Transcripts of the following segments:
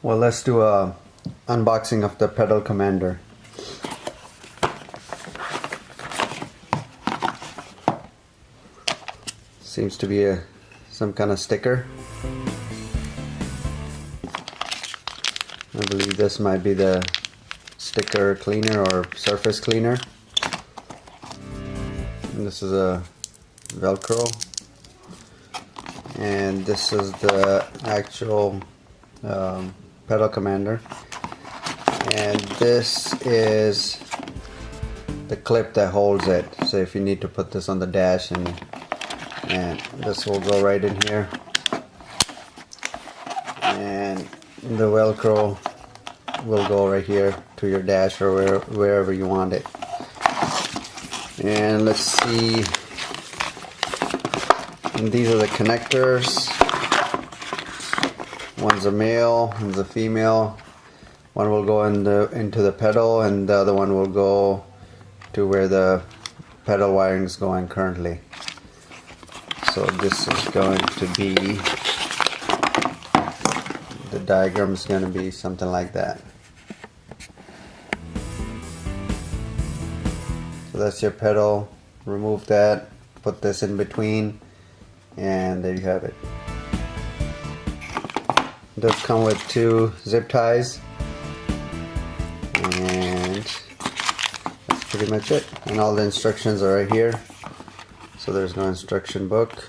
Well, let's do a unboxing of the pedal commander. Seems to be some kind of sticker. I believe this might be the sticker cleaner or surface cleaner. And this is a Velcro. And this is the actual pedal commander. And this is the clip that holds it. So if you need to put this on the dash, and this will go right in here. And the Velcro will go right here to your dash or wherever you want it. And let's see. And these are the connectors. One's a male, one's a female. One will go into the pedal, and the other one will go to where the pedal wiring is going currently. So this is going to be, the diagram is going to be something like that. So that's your pedal. Remove that, put this in between, and there you have it. It does come with 2 zip ties, and that's pretty much it. And all the instructions are right here. So there's no instruction book.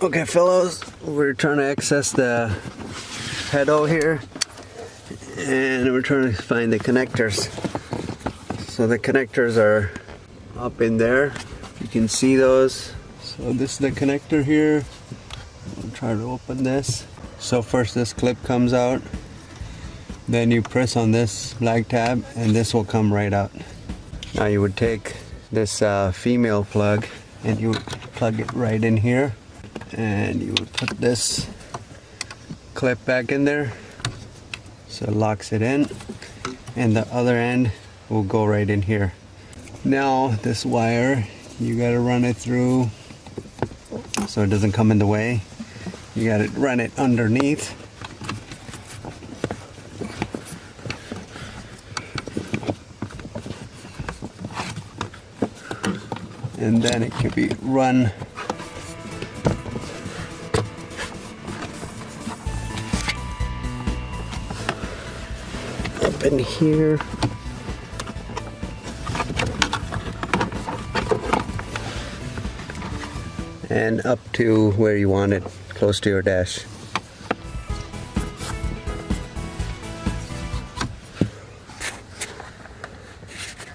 Okay, fellows, we're trying to access the pedal here, and we're trying to find the connectors. So the connectors are up in there. You can see those. So this is the connector here. I'll try to open this. So first this clip comes out, then you press on this black tab and this will come right out. Now you would take this female plug and you would plug it right in here, and you would put this clip back in there so it locks it in, and the other end will go right in here. Now this wire, you got to run it through so it doesn't come in the way. You got to run it underneath. And then it can be run up in here. And up to where you want it, close to your dash.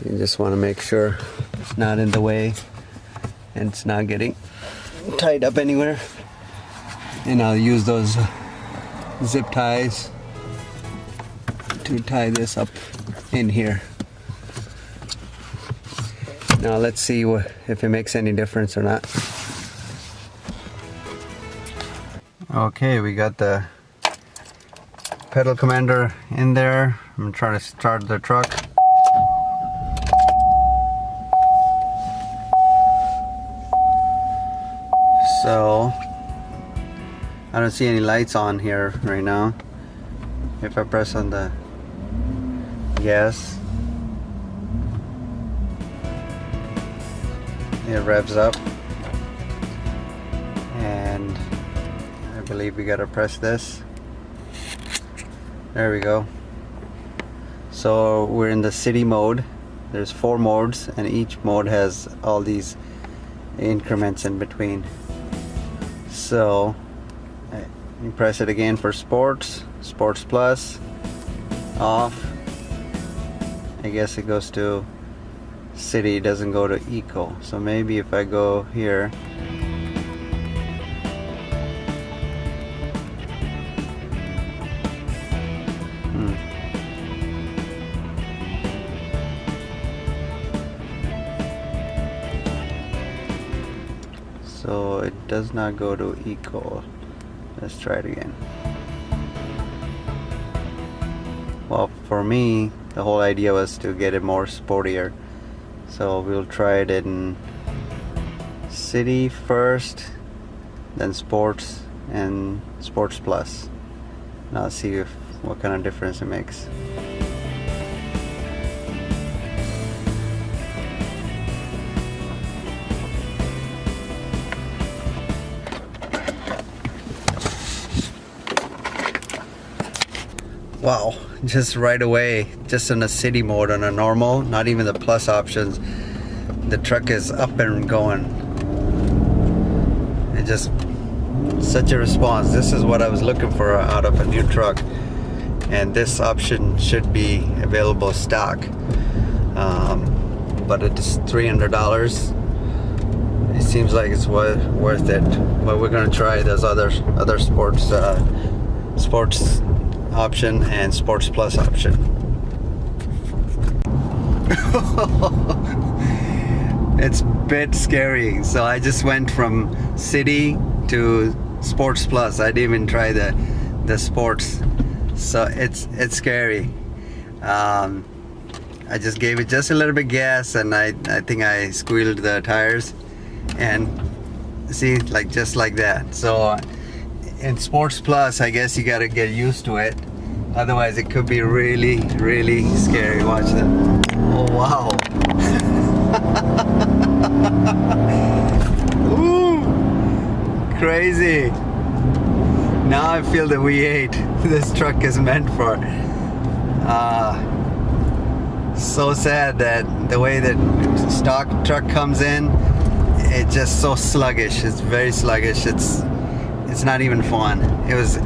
You just want to make sure it's not in the way and it's not getting tied up anywhere. And I'll use those zip ties to tie this up in here. Now let's see if it makes any difference or not. Okay, we got the pedal commander in there. I'm gonna try to start the truck. So I don't see any lights on here right now. If I press on the gas, it revs up, and I believe we gotta press this. There we go. So we're in the city mode. There's 4 modes, and each mode has all these increments in between. So you press it again for sports, sports plus, off. I guess it goes to city, it doesn't go to eco. So maybe if I go here, so it does not go to eco. Let's try it again. Well, for me, the whole idea was to get it more sportier. So we'll try it in city first, then sports and sports plus. And I'll see what kind of difference it makes. Wow, just right away, just in a city mode, on a normal, not even the plus options, the truck is up and going. It just, such a response. This is what I was looking for out of a new truck, and this option should be available stock, but it's $300. It seems like it's worth it, but we're gonna try those other sports option and sports plus option. It's a bit scary. So I just went from city to sports plus. I didn't even try the sports, so it's scary. I just gave it just a little bit gas, and I think I squealed the tires, and see, like just like that. So in sports plus, I guess you got to get used to it, otherwise it could be really, really scary. Watch that. Oh wow. Ooh, crazy. Now I feel the V8 this truck is meant for. So sad that the way that stock truck comes in, it's just so sluggish. It's very sluggish. It's not even fun. It was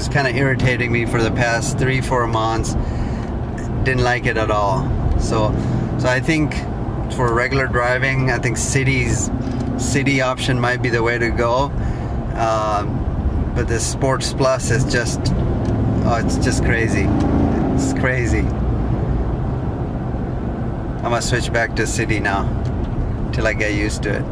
kind of irritating me for the past 3-4 months. Didn't like it at all. So I think for regular driving, I think city option might be the way to go. But the Sports Plus is just, it's just crazy. It's crazy. I'm gonna switch back to city now till I get used to it.